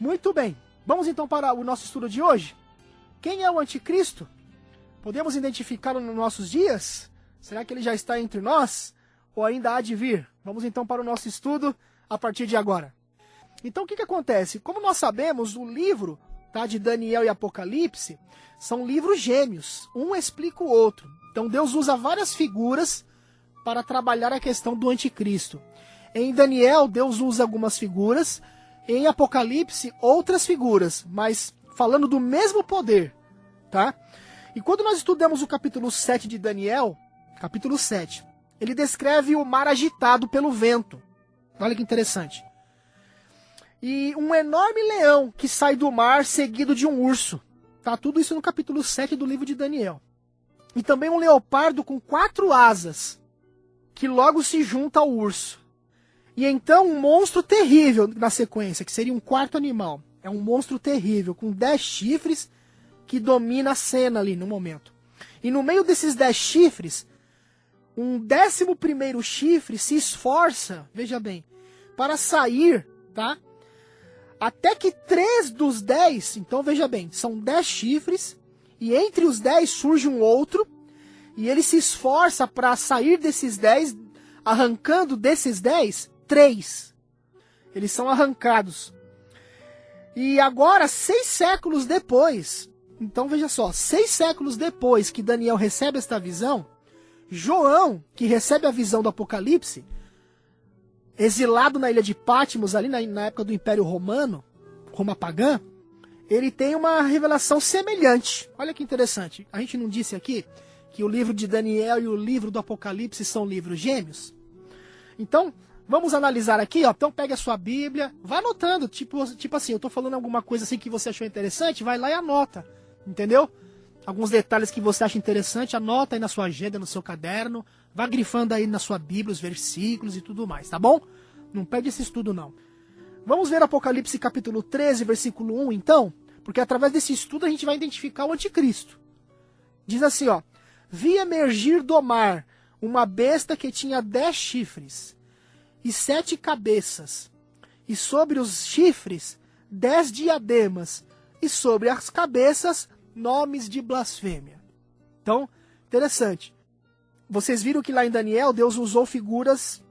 Muito bem. Vamos então para o nosso estudo de hoje. Quem é o anticristo? Podemos identificá-lo nos nossos dias? Será que ele já está entre nós? Ou ainda há de vir? Vamos então para o nosso estudo a partir de agora. Então o que acontece? Como nós sabemos, o livro de Daniel e Apocalipse são livros gêmeos. Um explica o outro. Então Deus usa várias figuras para trabalhar a questão do anticristo. Em Daniel, Deus usa algumas figuras. Em Apocalipse, outras figuras, mas falando do mesmo poder, tá? E quando nós estudamos o capítulo 7 de Daniel, capítulo 7, ele descreve o mar agitado pelo vento. Olha que interessante. E um enorme leão que sai do mar seguido de um urso. Tá? Tudo isso no capítulo 7 do livro de Daniel. E também um leopardo com 4 asas, que logo se junta ao urso. E então um monstro terrível na sequência, que seria um quarto animal. É um monstro terrível, com 10 chifres, que domina a cena ali no momento. E no meio desses 10 chifres, um 11º chifre se esforça, veja bem, para sair, tá? Até que 3 dos 10, então veja bem, são 10 chifres, e entre os 10 surge um outro, e ele se esforça para sair desses 10, arrancando desses 10, 3. Eles são arrancados. E agora, 6 séculos depois, então veja só, 6 séculos depois que Daniel recebe esta visão, João, que recebe a visão do Apocalipse, exilado na ilha de Patmos, ali na época do Império Romano, Roma pagã, ele tem uma revelação semelhante. Olha que interessante. A gente não disse aqui que o livro de Daniel e o livro do Apocalipse são livros gêmeos? Então, vamos analisar aqui, ó. Então pega a sua Bíblia, vai anotando, tipo assim, eu tô falando alguma coisa assim que você achou interessante, vai lá e anota, entendeu? Alguns detalhes que você acha interessante, anota aí na sua agenda, no seu caderno, vá grifando aí na sua Bíblia os versículos e tudo mais, tá bom? Não perde esse estudo não. Vamos ver Apocalipse capítulo 13, versículo 1 então, porque através desse estudo a gente vai identificar o anticristo. Diz assim, ó: vi emergir do mar uma besta que tinha 10 chifres e 7 cabeças, e sobre os chifres 10 diademas, e sobre as cabeças nomes de blasfêmia. Então, interessante. Vocês viram que lá em Daniel, Deus usou figuras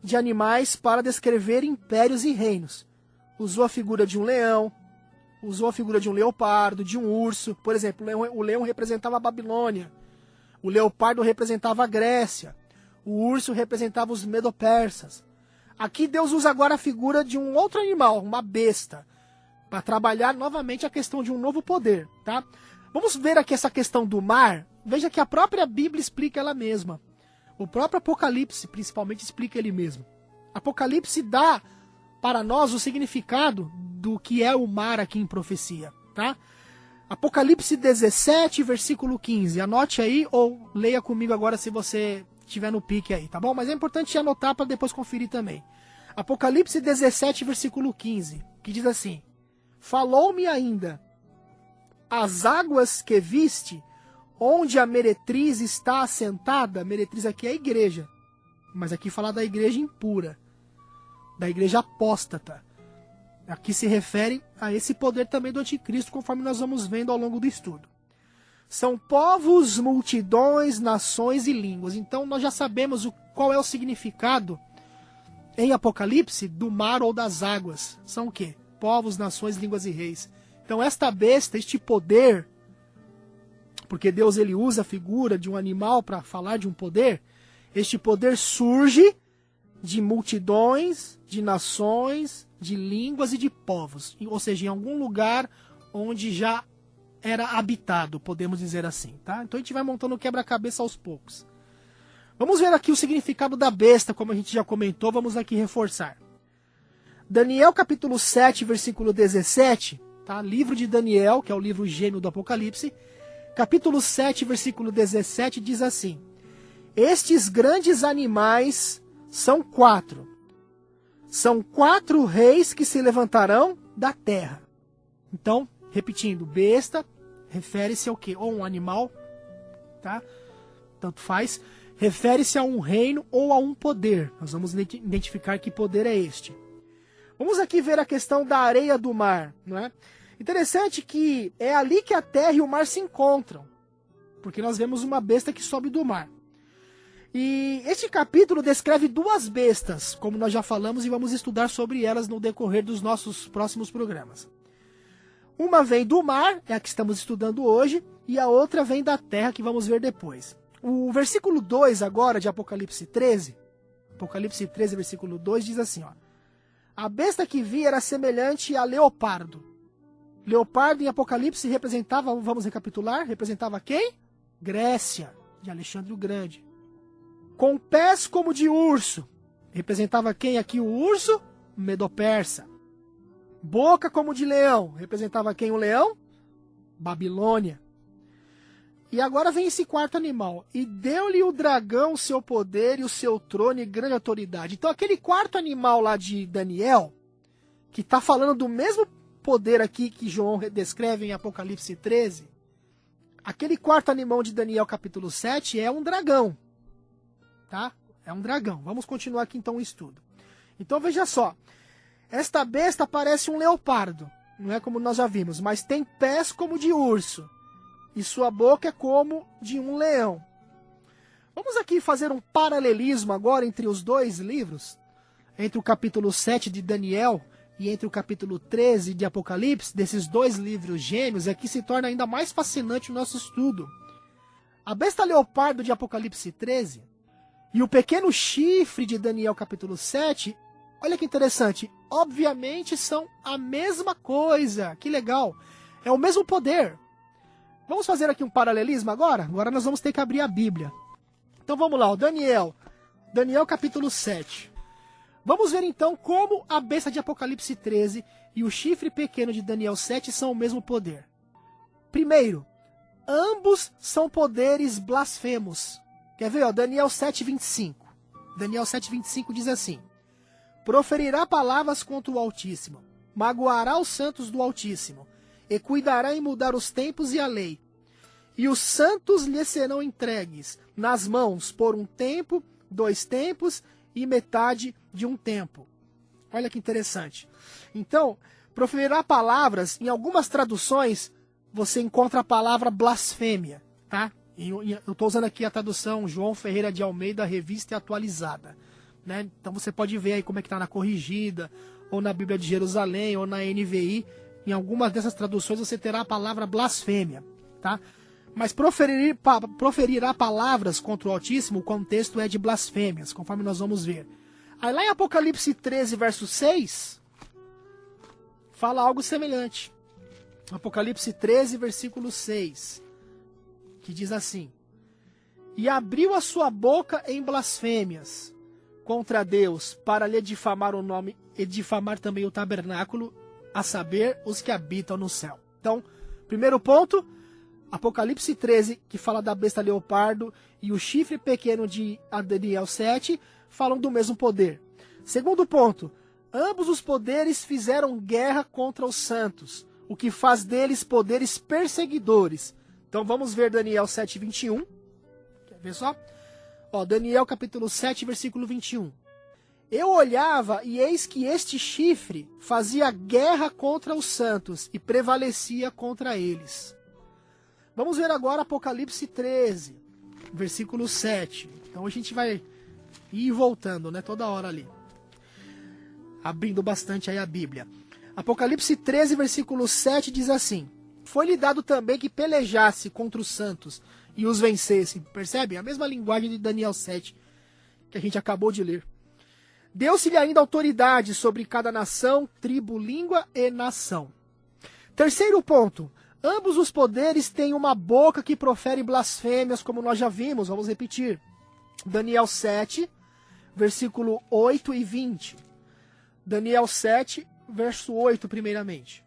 de animais para descrever impérios e reinos. Usou a figura de um leão, usou a figura de um leopardo, de um urso. Por exemplo, o leão representava a Babilônia, o leopardo representava a Grécia, o urso representava os medo-persas. Aqui Deus usa agora a figura de um outro animal, uma besta, para trabalhar novamente a questão de um novo poder, tá? Vamos ver aqui essa questão do mar. Veja que a própria Bíblia explica ela mesma. O próprio Apocalipse, principalmente, explica ele mesmo. Apocalipse dá para nós o significado do que é o mar aqui em profecia, tá? Apocalipse 17, versículo 15. Anote aí ou leia comigo agora se você estiver no pique aí, tá bom? Mas é importante anotar para depois conferir também. Apocalipse 17, versículo 15, que diz assim: falou-me ainda, as águas que viste, onde a meretriz está assentada. Meretriz aqui é a igreja, mas aqui fala da igreja impura, da igreja apóstata. Aqui se refere a esse poder também do anticristo, conforme nós vamos vendo ao longo do estudo. São povos, multidões, nações e línguas. Então nós já sabemos qual é o significado em Apocalipse do mar ou das águas. São o quê? Povos, nações, línguas e reis. Então esta besta, este poder, porque Deus ele usa a figura de um animal para falar de um poder, este poder surge de multidões, de nações, de línguas e de povos. Ou seja, em algum lugar onde já era habitado, podemos dizer assim, tá? Então a gente vai montando o quebra-cabeça aos poucos. Vamos ver aqui o significado da besta, como a gente já comentou, vamos aqui reforçar. Daniel capítulo 7, versículo 17, tá? Livro de Daniel, que é o livro gêmeo do Apocalipse, capítulo 7, versículo 17, diz assim: estes grandes animais são 4. São 4 reis que se levantarão da terra. Então, repetindo, besta refere-se ao quê? Ou um animal, tá? Tanto faz. Refere-se a um reino ou a um poder. Nós vamos identificar que poder é este. Vamos aqui ver a questão da areia do mar, não é? Interessante que é ali que a terra e o mar se encontram, porque nós vemos uma besta que sobe do mar. E este capítulo descreve duas bestas, como nós já falamos, e vamos estudar sobre elas no decorrer dos nossos próximos programas. Uma vem do mar, é a que estamos estudando hoje, e a outra vem da terra, que vamos ver depois. O versículo 2 agora de Apocalipse 13, versículo 2, diz assim, ó: a besta que vi era semelhante a leopardo. Leopardo em Apocalipse representava, vamos recapitular, representava quem? Grécia, de Alexandre o Grande. Com pés como de urso, representava quem aqui o urso? Medo-Persa. Boca como de leão, representava quem o leão? Babilônia. E agora vem esse quarto animal. E deu-lhe o dragão o seu poder e o seu trono e grande autoridade. Então aquele quarto animal lá de Daniel, que está falando do mesmo poder aqui que João descreve em Apocalipse 13, aquele quarto animal de Daniel capítulo 7 é um dragão. Tá? É um dragão. Vamos continuar aqui então o estudo. Então veja só. Esta besta parece um leopardo. Não é como nós já vimos, mas tem pés como de urso. E sua boca é como de um leão. Vamos aqui fazer um paralelismo agora entre os dois livros, entre o capítulo 7 de Daniel e entre o capítulo 13 de Apocalipse, desses dois livros gêmeos, aqui se torna ainda mais fascinante o nosso estudo. A besta leopardo de Apocalipse 13 e o pequeno chifre de Daniel capítulo 7, olha que interessante, obviamente são a mesma coisa, que legal, é o mesmo poder. Vamos fazer aqui um paralelismo agora? Agora nós vamos ter que abrir a Bíblia. Então vamos lá, Daniel capítulo 7. Vamos ver então como a besta de Apocalipse 13 e o chifre pequeno de Daniel 7 são o mesmo poder. Primeiro, ambos são poderes blasfemos. Quer ver? Ó, Daniel 7:25. Daniel 7:25 diz assim: proferirá palavras contra o Altíssimo, magoará os santos do Altíssimo, e cuidará em mudar os tempos e a lei. E os santos lhe serão entregues nas mãos por um tempo, 2 tempos e metade de um tempo. Olha que interessante. Então, proferirá palavras, em algumas traduções, você encontra a palavra blasfêmia, tá? Eu estou usando aqui a tradução João Ferreira de Almeida, revista e atualizada. Né? Então você pode ver aí como é que está na corrigida, ou na Bíblia de Jerusalém, ou na NVI. Em algumas dessas traduções você terá a palavra blasfêmia, tá? Mas proferirá palavras contra o Altíssimo, o contexto é de blasfêmias, conforme nós vamos ver. Aí lá em Apocalipse 13, verso 6, fala algo semelhante. Apocalipse 13, versículo 6, que diz assim: e abriu a sua boca em blasfêmias contra Deus, para lhe difamar o nome e difamar também o tabernáculo, a saber, os que habitam no céu. Então, primeiro ponto, Apocalipse 13, que fala da besta leopardo, e o chifre pequeno de Daniel 7, falam do mesmo poder. Segundo ponto, ambos os poderes fizeram guerra contra os santos, o que faz deles poderes perseguidores. Então vamos ver Daniel 7:21. Quer ver só? Ó, Daniel capítulo 7, versículo 21. Eu olhava e eis que este chifre fazia guerra contra os santos e prevalecia contra eles. Vamos ver agora Apocalipse 13, versículo 7. Então a gente vai ir voltando, né, toda hora ali. Abrindo bastante aí a Bíblia. Apocalipse 13, versículo 7 diz assim: foi-lhe dado também que pelejasse contra os santos e os vencesse. Percebe? A mesma linguagem de Daniel 7, que a gente acabou de ler. Deu-se-lhe ainda autoridade sobre cada nação, tribo, língua e nação. Terceiro ponto. Ambos os poderes têm uma boca que profere blasfêmias, como nós já vimos. Vamos repetir. Daniel 7, versículo 8 e 20. Daniel 7, verso 8, primeiramente.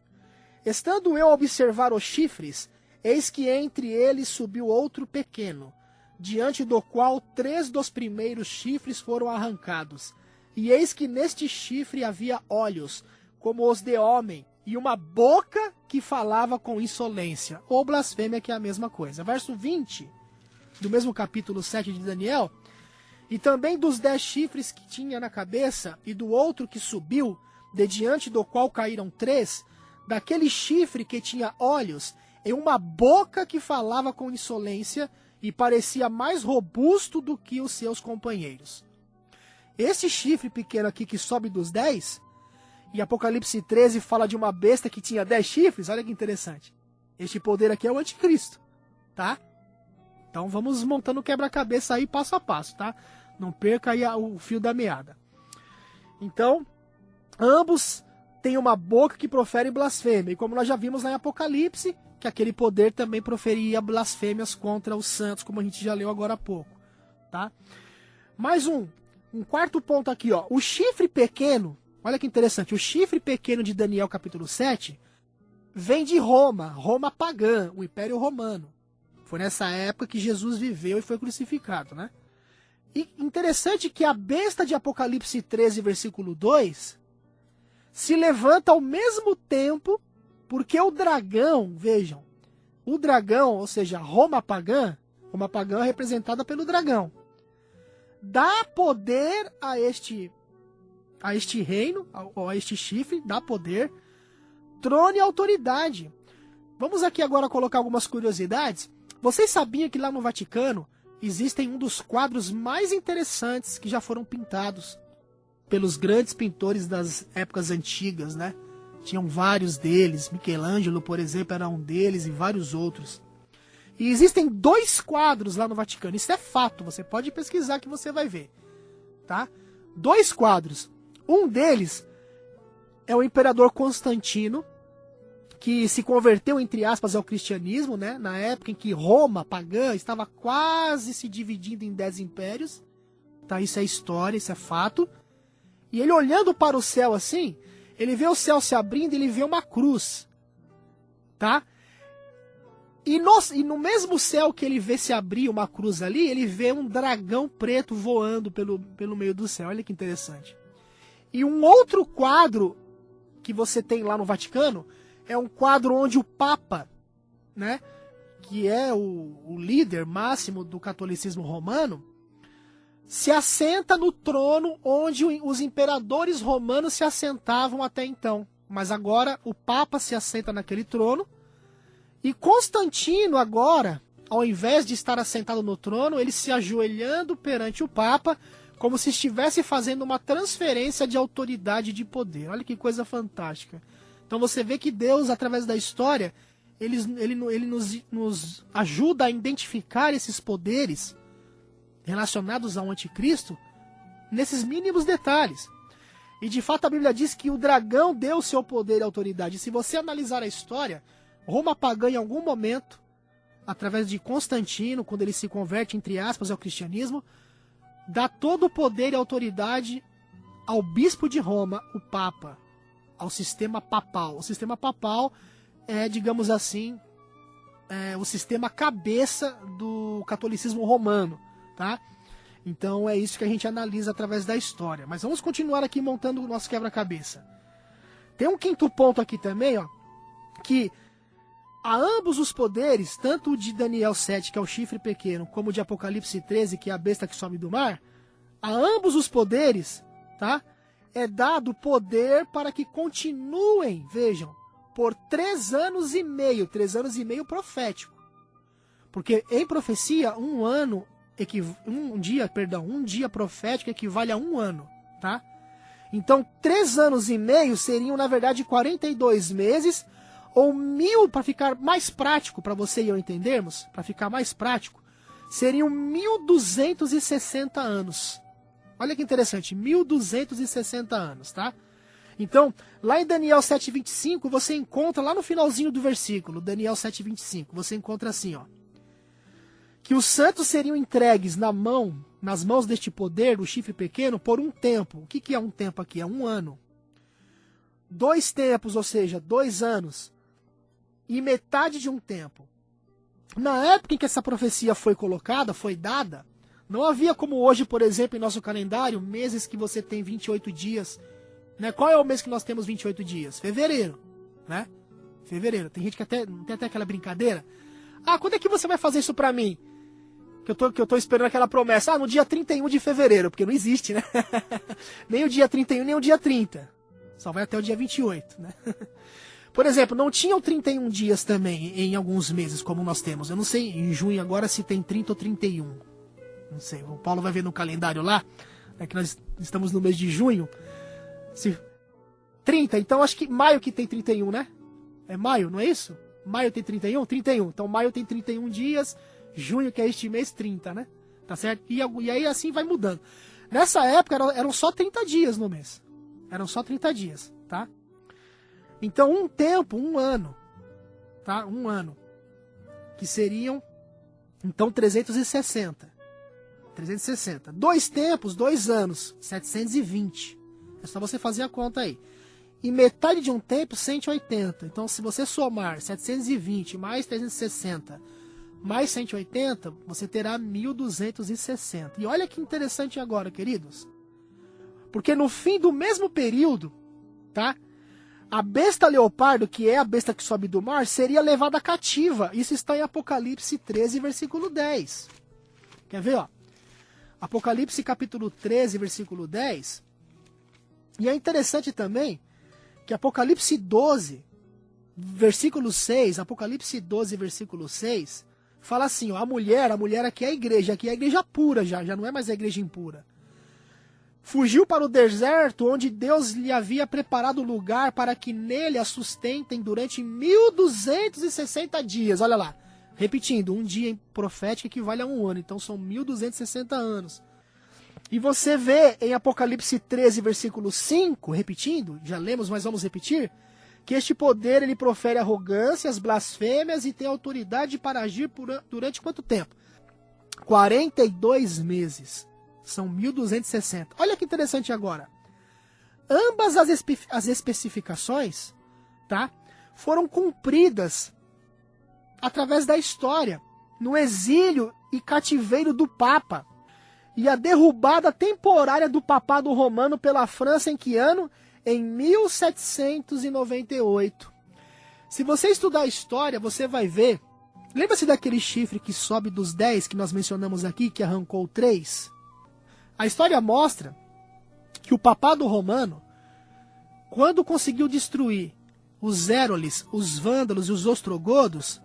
Estando eu a observar os chifres, eis que entre eles subiu outro pequeno, diante do qual 3 dos primeiros chifres foram arrancados. E eis que neste chifre havia olhos, como os de homem, e uma boca que falava com insolência, ou blasfêmia, que é a mesma coisa. Verso 20, do mesmo capítulo 7 de Daniel: e também dos 10 chifres que tinha na cabeça, e do outro que subiu, de diante do qual caíram 3, daquele chifre que tinha olhos e uma boca que falava com insolência e parecia mais robusto do que os seus companheiros. Esse chifre pequeno aqui que sobe dos 10, e Apocalipse 13 fala de uma besta que tinha 10 chifres, olha que interessante. Este poder aqui é o anticristo, tá? Então vamos montando o quebra-cabeça aí passo a passo, tá? Não perca aí o fio da meada. Então, ambos têm uma boca que profere blasfêmia, e como nós já vimos lá em Apocalipse, que aquele poder também proferia blasfêmias contra os santos, como a gente já leu agora há pouco, tá? Mais um quarto ponto aqui, ó. O chifre pequeno, olha que interessante, o chifre pequeno de Daniel capítulo 7 vem de Roma, Roma pagã, o Império Romano. Foi nessa época que Jesus viveu e foi crucificado, né? E interessante que a besta de Apocalipse 13, versículo 2, se levanta ao mesmo tempo, porque o dragão, vejam, o dragão, ou seja, Roma pagã é representada pelo dragão, dá poder a este reino, a este chifre, dá poder, trono e autoridade. Vamos aqui agora colocar algumas curiosidades. Vocês sabiam que lá no Vaticano existem um dos quadros mais interessantes que já foram pintados pelos grandes pintores das épocas antigas, né? Tinham vários deles, Michelangelo, por exemplo, era um deles e vários outros. E existem 2 quadros lá no Vaticano, isso é fato, você pode pesquisar que você vai ver, tá? 2 quadros. Um deles é o imperador Constantino, que se converteu, entre aspas, ao cristianismo, né? Na época em que Roma, pagã, estava quase se dividindo em 10 impérios. Tá? Isso é história, isso é fato. E ele olhando para o céu assim, ele vê o céu se abrindo e ele vê uma cruz. Tá? E no mesmo céu que ele vê se abrir uma cruz ali, ele vê um dragão preto voando pelo meio do céu. Olha que interessante. E um outro quadro que você tem lá no Vaticano é um quadro onde o Papa, né, que é o líder máximo do catolicismo romano, se assenta no trono onde os imperadores romanos se assentavam até então. Mas agora o Papa se assenta naquele trono. E Constantino agora, ao invés de estar assentado no trono, ele se ajoelhando perante o Papa, como se estivesse fazendo uma transferência de autoridade e de poder. Olha que coisa fantástica. Então você vê que Deus, através da história, ele nos ajuda a identificar esses poderes relacionados ao anticristo nesses mínimos detalhes. E de fato a Bíblia diz que o dragão deu seu poder e autoridade. E se você analisar a história, Roma pagã em algum momento, através de Constantino, quando ele se converte, entre aspas, ao cristianismo, dá todo o poder e autoridade ao bispo de Roma, o Papa, ao sistema papal. O sistema papal é, digamos assim, o sistema cabeça do catolicismo romano, tá? Então é isso que a gente analisa através da história. Mas vamos continuar aqui montando o nosso quebra-cabeça. Tem um quinto ponto aqui também, ó, que a ambos os poderes, tanto o de Daniel 7, que é o chifre pequeno, como o de Apocalipse 13, que é a besta que sobe do mar, a ambos os poderes, tá, é dado poder para que continuem, vejam, por 3 anos e meio, 3 anos e meio profético. Porque em profecia, um dia profético equivale a 1 ano, tá? Então, 3 anos e meio seriam, na verdade, 42 meses, ou 1000, para ficar mais prático, para você e eu entendermos, para ficar mais prático, seriam 1260 anos. Olha que interessante, 1260 anos, tá? Então, lá em Daniel 7,25, você encontra, lá no finalzinho do versículo, Daniel 7,25, você encontra assim, ó, que os santos seriam entregues nas mãos deste poder, do chifre pequeno, por um tempo. O que é um tempo aqui? É 1 ano. 2 tempos, ou seja, 2 anos. E metade de um tempo. Na época em que essa profecia foi colocada, foi dada, não havia como hoje, por exemplo, em nosso calendário, meses que você tem 28 dias. Né? Qual é o mês que nós temos 28 dias? Fevereiro. Né? Fevereiro. Tem gente que tem até aquela brincadeira. Ah, quando é que você vai fazer isso pra mim? Que eu tô esperando aquela promessa. Ah, no dia 31 de fevereiro, porque não existe, né? Nem o dia 31, nem o dia 30. Só vai até o dia 28, né? Por exemplo, não tinham 31 dias também em alguns meses, como nós temos. Eu não sei em junho agora se tem 30 ou 31. Não sei, o Paulo vai ver no calendário lá, que nós estamos no mês de junho. 30, então acho que maio que tem 31, né? É maio, não é isso? Maio tem 31? 31. Então maio tem 31 dias, junho, que é este mês, 30, né? Tá certo? E aí assim vai mudando. Nessa época eram só 30 dias no mês. Eram só 30 dias, tá? Então um tempo, um ano, tá? Um ano. Que seriam, então, 360. 360. 2 tempos, 2 anos, 720. É só você fazer a conta aí. E metade de um tempo, 180. Então, se você somar 720 mais 360 mais 180, você terá 1260. E olha que interessante agora, queridos. Porque no fim do mesmo período, tá? A besta leopardo, que é a besta que sobe do mar, seria levada cativa. Isso está em Apocalipse 13, versículo 10. Quer ver, ó? Apocalipse capítulo 13, versículo 10. E é interessante também que Apocalipse 12, versículo 6, Apocalipse 12, versículo 6, fala assim, ó, a mulher aqui é a igreja pura já não é mais a igreja impura. Fugiu para o deserto, onde Deus lhe havia preparado lugar para que nele a sustentem durante 1260 dias. Olha lá, repetindo, um dia profético equivale a um ano, então são 1260 anos. E você vê em Apocalipse 13, versículo 5, repetindo, já lemos, mas vamos repetir, que este poder ele profere arrogâncias, blasfêmias e tem autoridade para agir durante quanto tempo? 42 meses. São 1260. Olha que interessante agora. Ambas as especificações, tá, foram cumpridas através da história, no exílio e cativeiro do Papa. E a derrubada temporária do papado romano pela França em que ano? Em 1798. Se você estudar a história, você vai ver... Lembra-se daquele chifre que sobe dos 10 que nós mencionamos aqui, que arrancou 3? A história mostra que o papado romano, quando conseguiu destruir os Éroles, os Vândalos e os Ostrogodos,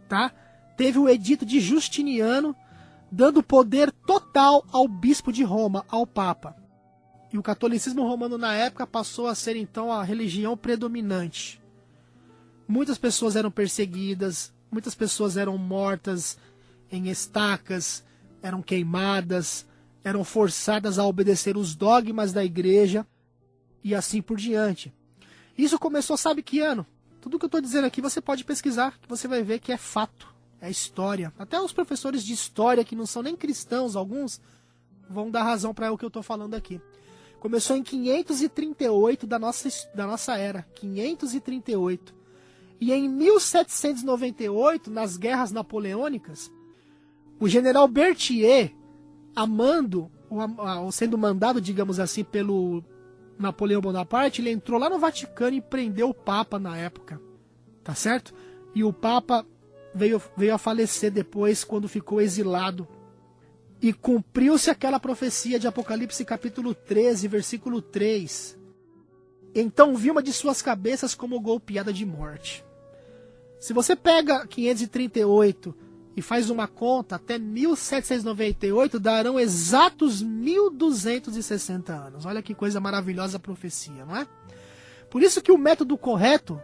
tá? Teve o edito de Justiniano, dando poder total ao bispo de Roma, ao Papa. E o catolicismo romano na época passou a ser então a religião predominante. Muitas pessoas eram perseguidas, muitas pessoas eram mortas em estacas, eram queimadas, eram forçadas a obedecer os dogmas da igreja e assim por diante. Isso começou, sabe que ano? Tudo que eu estou dizendo aqui você pode pesquisar, que você vai ver que é fato, é história. Até os professores de história, que não são nem cristãos, alguns, vão dar razão para o que eu estou falando aqui. Começou em 538 da nossa era, 538. E em 1798, nas guerras napoleônicas, o general Berthier, sendo mandado, digamos assim, pelo Napoleão Bonaparte, ele entrou lá no Vaticano e prendeu o Papa na época, tá certo? E o Papa veio a falecer depois, quando ficou exilado. E cumpriu-se aquela profecia de Apocalipse capítulo 13, versículo 3. Então vi uma de suas cabeças como golpeada de morte. Se você pega 538 e faz uma conta, até 1798 darão exatos 1260 anos. Olha que coisa maravilhosa a profecia, não é? Por isso que o método correto,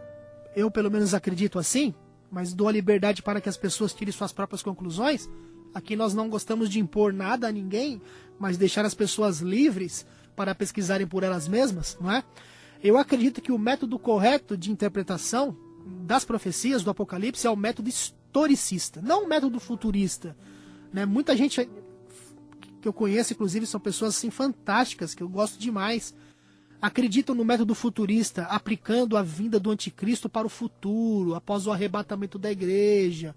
eu pelo menos acredito assim, mas dou a liberdade para que as pessoas tirem suas próprias conclusões. Aqui nós não gostamos de impor nada a ninguém, mas deixar as pessoas livres para pesquisarem por elas mesmas, não é? Eu acredito que o método correto de interpretação das profecias do Apocalipse é o método historicista, não o método futurista, né? Muita gente que eu conheço, inclusive, são pessoas assim fantásticas, que eu gosto demais, acreditam no método futurista, aplicando a vinda do anticristo para o futuro, após o arrebatamento da igreja.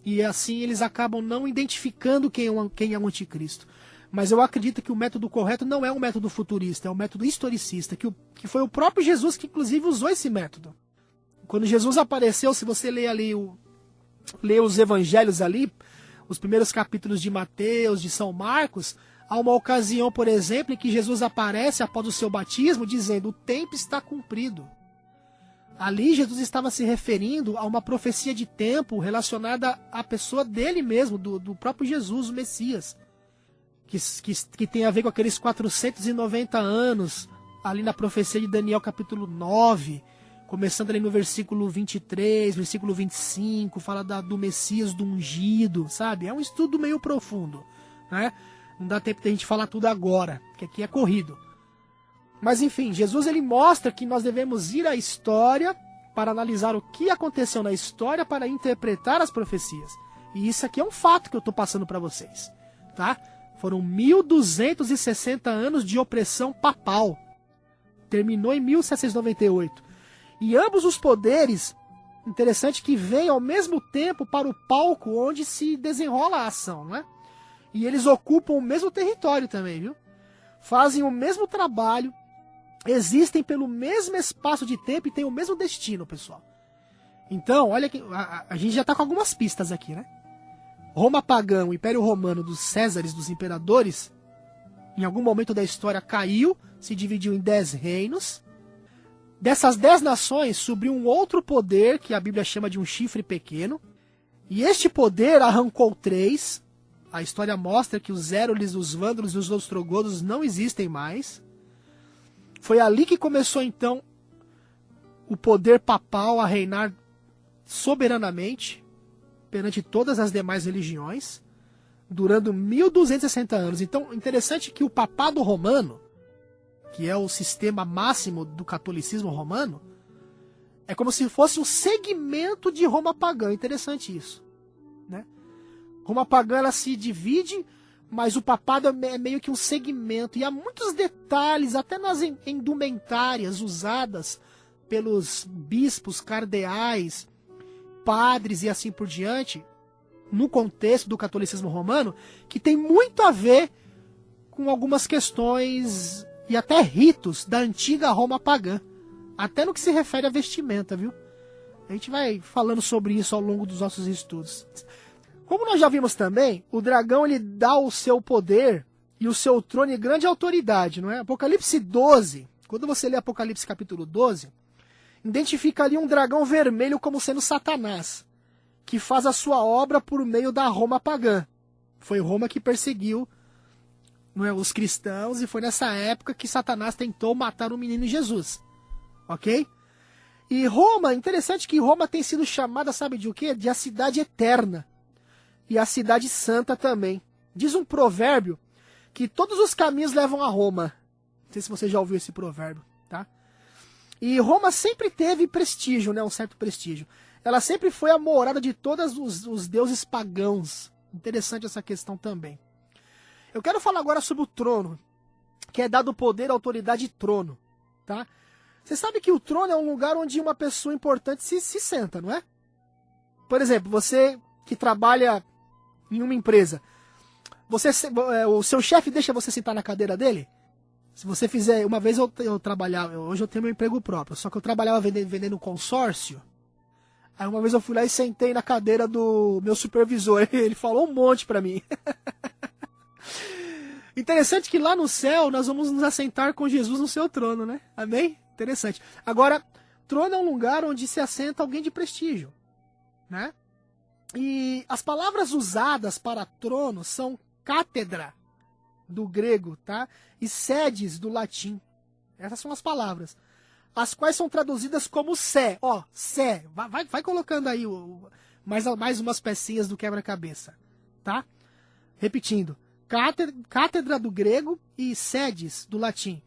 E assim eles acabam não identificando quem é o anticristo. Mas eu acredito que o método correto não é um método futurista, é um método historicista, que foi o próprio Jesus que inclusive usou esse método. Quando Jesus apareceu, se você ler ali os evangelhos ali, os primeiros capítulos de Mateus, de São Marcos, Há uma ocasião, por exemplo, em que Jesus aparece após o seu batismo, dizendo: o tempo está cumprido. Ali Jesus estava se referindo a uma profecia de tempo relacionada à pessoa dele mesmo, do próprio Jesus, o Messias, que tem a ver com aqueles 490 anos, ali na profecia de Daniel capítulo 9, começando ali no versículo 23, versículo 25, fala do Messias, do ungido, sabe? É um estudo meio profundo, né? Não dá tempo de a gente falar tudo agora, porque aqui é corrido. Mas enfim, Jesus ele mostra que nós devemos ir à história para analisar o que aconteceu na história para interpretar as profecias. E isso aqui é um fato que eu estou passando para vocês, tá? Foram 1260 anos de opressão papal. Terminou em 1798. E ambos os poderes, interessante que vêm ao mesmo tempo para o palco onde se desenrola a ação, não é? E eles ocupam o mesmo território também, viu? Fazem o mesmo trabalho, existem pelo mesmo espaço de tempo e têm o mesmo destino, pessoal. Então, olha que a gente já está com algumas pistas aqui, né? Roma pagã, o Império Romano dos Césares, dos imperadores, em algum momento da história caiu, se dividiu em 10 reinos. Dessas 10 nações subiu um outro poder que a Bíblia chama de um chifre pequeno. E este poder arrancou 3. A história mostra que os Érules, os Vândalos e os Ostrogodos não existem mais. Foi ali que começou então o poder papal a reinar soberanamente perante todas as demais religiões, durando 1260 anos. Então, interessante que o papado romano, que é o sistema máximo do catolicismo romano, é como se fosse um segmento de Roma pagã. Interessante isso, né? Roma pagã ela se divide, mas o papado é meio que um segmento. E há muitos detalhes, até nas indumentárias usadas pelos bispos, cardeais, padres e assim por diante, no contexto do catolicismo romano, que tem muito a ver com algumas questões e até ritos da antiga Roma pagã. Até no que se refere à vestimenta, viu? A gente vai falando sobre isso ao longo dos nossos estudos. Como nós já vimos também, o dragão ele dá o seu poder e o seu trono e grande autoridade, não é? Apocalipse 12, quando você lê Apocalipse capítulo 12, identifica ali um dragão vermelho como sendo Satanás, que faz a sua obra por meio da Roma pagã. Foi Roma que perseguiu, não é, os cristãos, e foi nessa época que Satanás tentou matar o menino Jesus. Ok? E Roma, interessante que Roma tem sido chamada, sabe de o quê? De a cidade eterna. E a cidade santa também. Diz um provérbio que todos os caminhos levam a Roma. Não sei se você já ouviu esse provérbio, tá? E Roma sempre teve prestígio, né? Um certo prestígio. Ela sempre foi a morada de todos os deuses pagãos. Interessante essa questão também. Eu quero falar agora sobre o trono, que é dado poder, autoridade e trono, tá? Você sabe que o trono é um lugar onde uma pessoa importante se senta, não é? Por exemplo, você que trabalha em uma empresa, o seu chefe deixa você sentar na cadeira dele? Se você fizer... Uma vez eu trabalhava... Hoje eu tenho meu emprego próprio, só que eu trabalhava vendendo consórcio. Aí uma vez eu fui lá e sentei na cadeira do meu supervisor. Ele falou um monte pra mim. Interessante que lá no céu nós vamos nos assentar com Jesus no seu trono, né? Amém? Interessante. Agora, trono é um lugar onde se assenta alguém de prestígio, né? E as palavras usadas para trono são cátedra, do grego, tá? E sedes, do latim. Essas são as palavras. As quais são traduzidas como sé. Ó, sé. Vai colocando aí mais umas pecinhas do quebra-cabeça, tá? Repetindo. Cátedra do grego e sedes, do latim,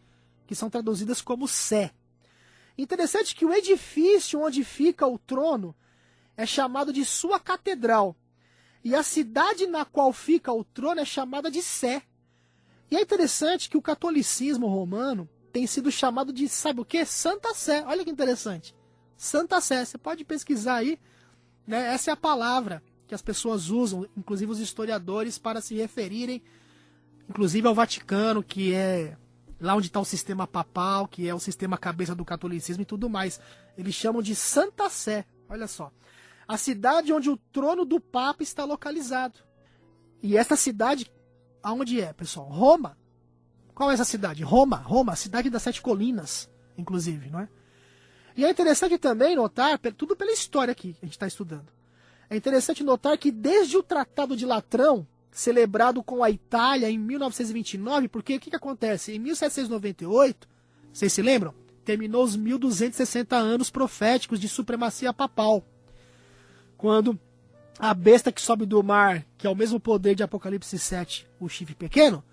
que são traduzidas como sé. Interessante que o edifício onde fica o trono é chamado de sua catedral. E a cidade na qual fica o trono é chamada de Sé. E é interessante que o catolicismo romano tem sido chamado de, sabe o quê? Santa Sé. Olha que interessante. Santa Sé. Você pode pesquisar aí, né? Essa é a palavra que as pessoas usam, inclusive os historiadores, para se referirem, inclusive ao Vaticano, que é lá onde está o sistema papal, que é o sistema cabeça do catolicismo e tudo mais. Eles chamam de Santa Sé. Olha só. A cidade onde o trono do Papa está localizado. E esta cidade, aonde é, pessoal? Roma. Qual é essa cidade? Roma, a cidade das 7 colinas, inclusive, não é? E é interessante também notar, tudo pela história aqui que a gente está estudando, é interessante notar que desde o Tratado de Latrão, celebrado com a Itália em 1929, porque o que acontece? Em 1798, vocês se lembram? Terminou os 1260 anos proféticos de supremacia papal. Quando a besta que sobe do mar, que é o mesmo poder de Apocalipse 7, o chifre pequeno,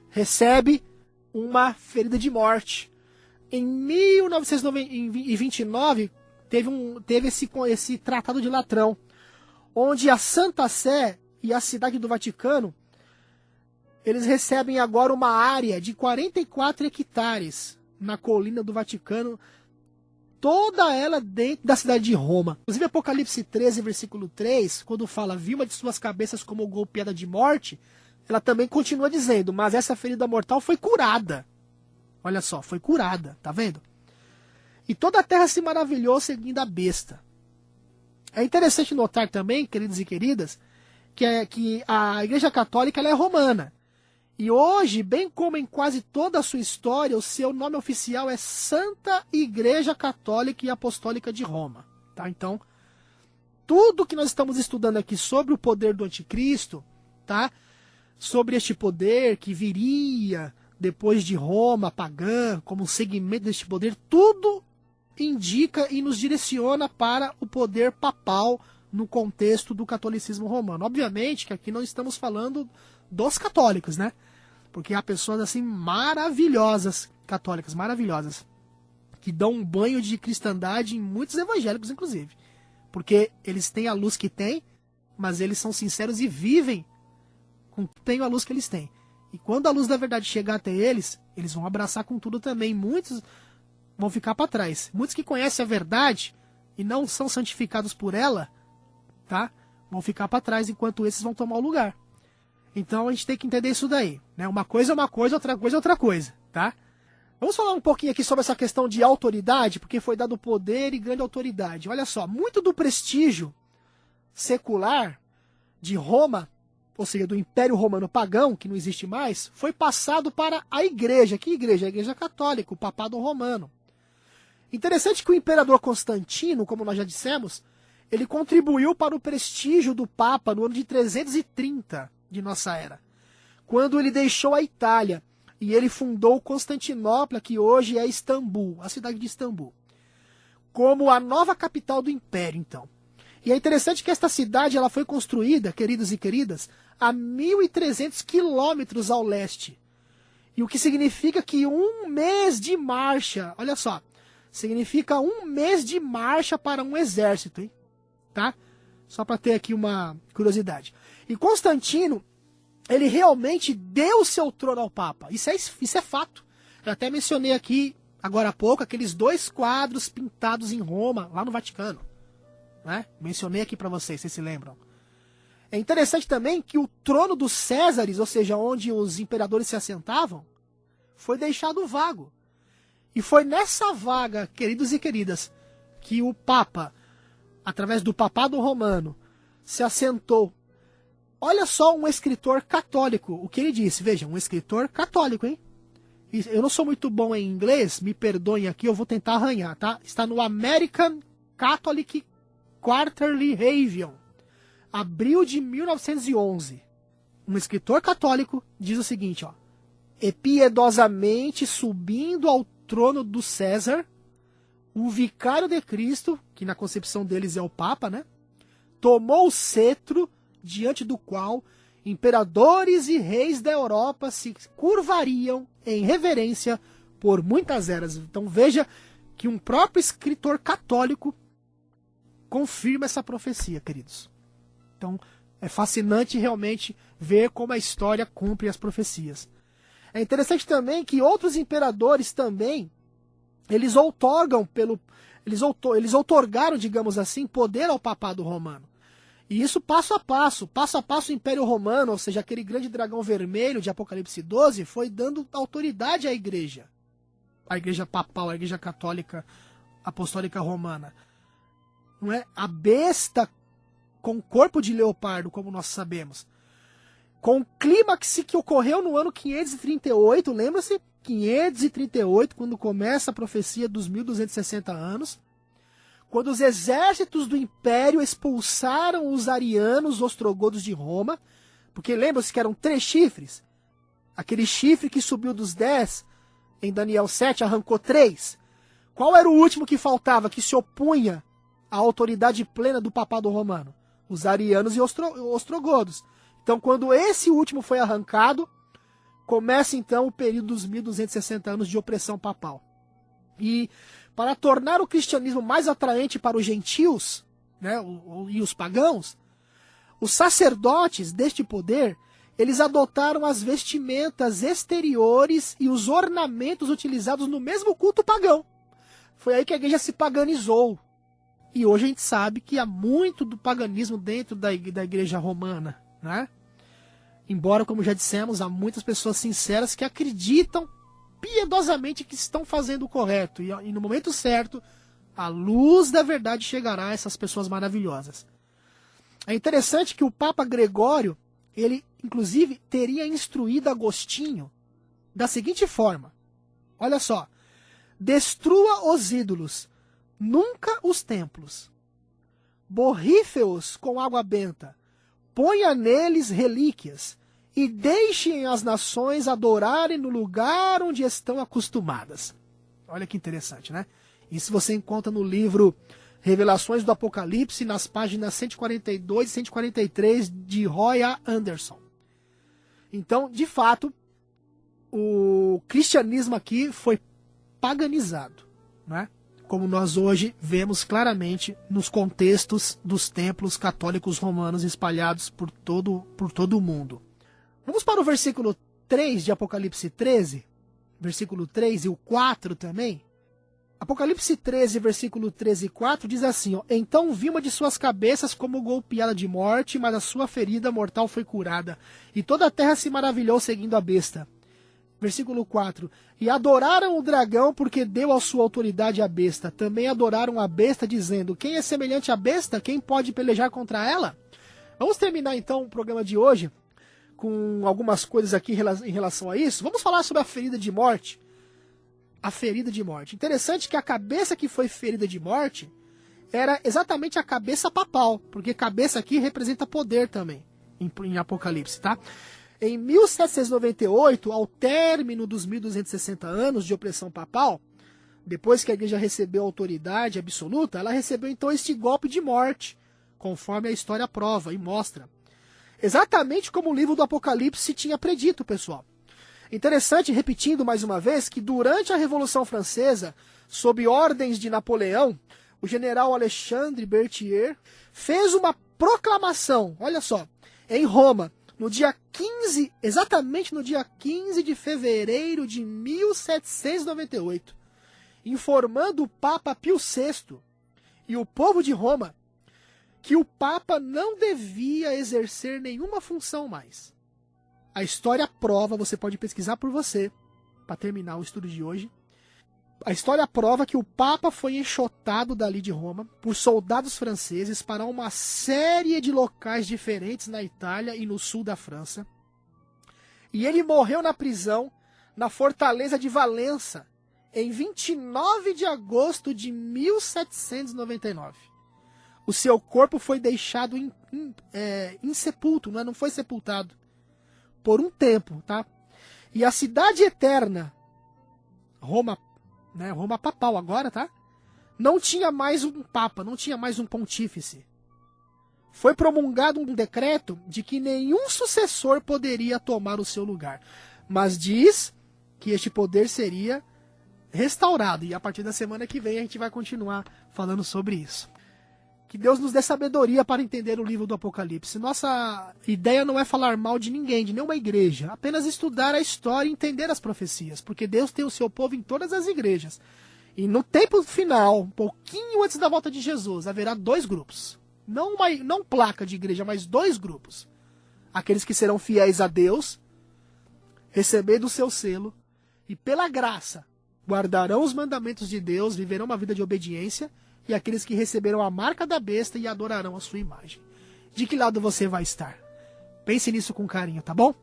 recebe uma ferida de morte. Em 1929, teve esse Tratado de Latrão, onde a Santa Sé e a Cidade do Vaticano, eles recebem agora uma área de 44 hectares na colina do Vaticano, toda ela dentro da cidade de Roma. Inclusive Apocalipse 13, versículo 3, quando fala, vi uma de suas cabeças como golpeada de morte, ela também continua dizendo, mas essa ferida mortal foi curada. Olha só, foi curada, tá vendo? E toda a terra se maravilhou seguindo a besta. É interessante notar também, queridos e queridas, que a Igreja Católica ela é romana. E hoje, bem como em quase toda a sua história, o seu nome oficial é Santa Igreja Católica e Apostólica de Roma. Tá? Então, tudo que nós estamos estudando aqui sobre o poder do anticristo, tá? Sobre este poder que viria depois de Roma pagã, como um segmento deste poder, tudo indica e nos direciona para o poder papal no contexto do catolicismo romano. Obviamente que aqui não estamos falando dos católicos, né? Porque há pessoas assim maravilhosas, católicas maravilhosas, que dão um banho de cristandade em muitos evangélicos, inclusive. Porque eles têm a luz que têm, mas eles são sinceros e vivem têm a luz que eles têm. E quando a luz da verdade chegar até eles, eles vão abraçar com tudo também. Muitos vão ficar para trás. Muitos que conhecem a verdade e não são santificados por ela, tá? Vão ficar para trás, enquanto esses vão tomar o lugar. Então a gente tem que entender isso daí, né? Uma coisa é uma coisa, outra coisa é outra coisa, tá? Vamos falar um pouquinho aqui sobre essa questão de autoridade, porque foi dado poder e grande autoridade. Olha só, muito do prestígio secular de Roma, ou seja, do Império Romano pagão, que não existe mais, foi passado para a igreja. Que igreja? A Igreja Católica, o Papado Romano. Interessante que o imperador Constantino, como nós já dissemos, ele contribuiu para o prestígio do Papa no ano de 330 de nossa era, quando ele deixou a Itália e ele fundou Constantinopla, que hoje é Istambul, a cidade de Istambul, como a nova capital do Império, então. E é interessante que esta cidade ela foi construída, queridos e queridas, a 1.300 quilômetros ao leste. E o que significa que um mês de marcha, olha só, significa um mês de marcha para um exército, hein? Tá? Só para ter aqui uma curiosidade. E Constantino, ele realmente deu seu trono ao Papa. Isso é fato. Eu até mencionei aqui, agora há pouco, aqueles 2 quadros pintados em Roma, lá no Vaticano. Né? Mencionei aqui para vocês se lembram. É interessante também que o trono dos Césares, ou seja, onde os imperadores se assentavam, foi deixado vago. E foi nessa vaga, queridos e queridas, que o Papa, através do Papado Romano, se assentou. Olha só um escritor católico, o que ele disse. Veja, um escritor católico, hein? Eu não sou muito bom em inglês, me perdoem aqui, eu vou tentar arranhar, tá? Está no American Catholic Quarterly Review, abril de 1911. Um escritor católico diz o seguinte, ó. E piedosamente subindo ao trono do César, o vicário de Cristo, que na concepção deles é o Papa, né? Tomou o cetro diante do qual imperadores e reis da Europa se curvariam em reverência por muitas eras. Então veja que um próprio escritor católico confirma essa profecia, queridos. Então é fascinante realmente ver como a história cumpre as profecias. É interessante também que outros imperadores também, eles outorgaram, digamos assim, poder ao papado romano. E isso passo a passo o Império Romano, ou seja, aquele grande dragão vermelho de Apocalipse 12, foi dando autoridade à igreja. A igreja papal, a igreja católica apostólica romana. Não é? A besta com corpo de leopardo, como nós sabemos. com o clímax que ocorreu no ano 538, lembra-se? 538, quando começa a profecia dos 1260 anos, quando os exércitos do Império expulsaram os arianos ostrogodos de Roma, porque lembra-se que eram 3 chifres, aquele chifre que subiu dos 10, em Daniel 7, arrancou 3. Qual era o último que faltava, que se opunha à autoridade plena do papado romano? Os arianos e ostrogodos. Então, quando esse último foi arrancado, começa então o período dos 1260 anos de opressão papal. E para tornar o cristianismo mais atraente para os gentios, né, e os pagãos, os sacerdotes deste poder, eles adotaram as vestimentas exteriores e os ornamentos utilizados no mesmo culto pagão. Foi aí que a igreja se paganizou. E hoje a gente sabe que há muito do paganismo dentro da igreja romana, né? Embora, como já dissemos, há muitas pessoas sinceras que acreditam piedosamente que estão fazendo o correto. E no momento certo, a luz da verdade chegará a essas pessoas maravilhosas. É interessante que o Papa Gregório, ele inclusive teria instruído Agostinho da seguinte forma. Olha só. Destrua os ídolos, nunca os templos. Borrife-os com água benta. Ponha neles relíquias e deixem as nações adorarem no lugar onde estão acostumadas. Olha que interessante, né? Isso você encontra no livro Revelações do Apocalipse, nas páginas 142 e 143 de Roy A. Anderson. Então, de fato, o cristianismo aqui foi paganizado, né? Como nós hoje vemos claramente nos contextos dos templos católicos romanos espalhados por todo o mundo. Vamos para o versículo 3 de Apocalipse 13, versículo 3 e o 4 também. Apocalipse 13, versículo 13 e 4 diz assim, ó, então vi uma de suas cabeças como golpeada de morte, mas a sua ferida mortal foi curada, e toda a terra se maravilhou seguindo a besta. Versículo 4. E adoraram o dragão porque deu a sua autoridade à besta. Também adoraram a besta dizendo, quem é semelhante à besta? Quem pode pelejar contra ela? Vamos terminar então o programa de hoje com algumas coisas aqui em relação a isso. Vamos falar sobre a ferida de morte. A ferida de morte. Interessante que a cabeça que foi ferida de morte era exatamente a cabeça papal, porque cabeça aqui representa poder também, em Apocalipse, tá? Em 1798, ao término dos 1260 anos de opressão papal, depois que a igreja recebeu a autoridade absoluta, ela recebeu então este golpe de morte, conforme a história prova e mostra. Exatamente como o livro do Apocalipse tinha predito, pessoal. Interessante, repetindo mais uma vez, que durante a Revolução Francesa, sob ordens de Napoleão, o general Alexandre Berthier fez uma proclamação, olha só, em Roma, no dia 15, exatamente no dia 15 de fevereiro de 1798, informando o Papa Pio VI e o povo de Roma que o Papa não devia exercer nenhuma função mais. A história prova, você pode pesquisar por você, para terminar o estudo de hoje. A história prova que o Papa foi enxotado dali de Roma por soldados franceses para uma série de locais diferentes na Itália e no sul da França. E ele morreu na prisão, na fortaleza de Valença, em 29 de agosto de 1799. O seu corpo foi deixado insepulto, não foi sepultado, por um tempo, tá? E a cidade eterna, Roma, né, Roma papal agora, tá? Não tinha mais um papa, não tinha mais um pontífice. Foi promulgado um decreto de que nenhum sucessor poderia tomar o seu lugar. Mas diz que este poder seria restaurado. E a partir da semana que vem a gente vai continuar falando sobre isso. Que Deus nos dê sabedoria para entender o livro do Apocalipse. Nossa ideia não é falar mal de ninguém, de nenhuma igreja. Apenas estudar a história e entender as profecias. Porque Deus tem o seu povo em todas as igrejas. E no tempo final, um pouquinho antes da volta de Jesus, haverá 2 grupos. Não placa de igreja, mas 2 grupos. Aqueles que serão fiéis a Deus, recebendo o seu selo, e pela graça guardarão os mandamentos de Deus, viverão uma vida de obediência, e aqueles que receberão a marca da besta e adorarão a sua imagem. De que lado você vai estar? Pense nisso com carinho, tá bom?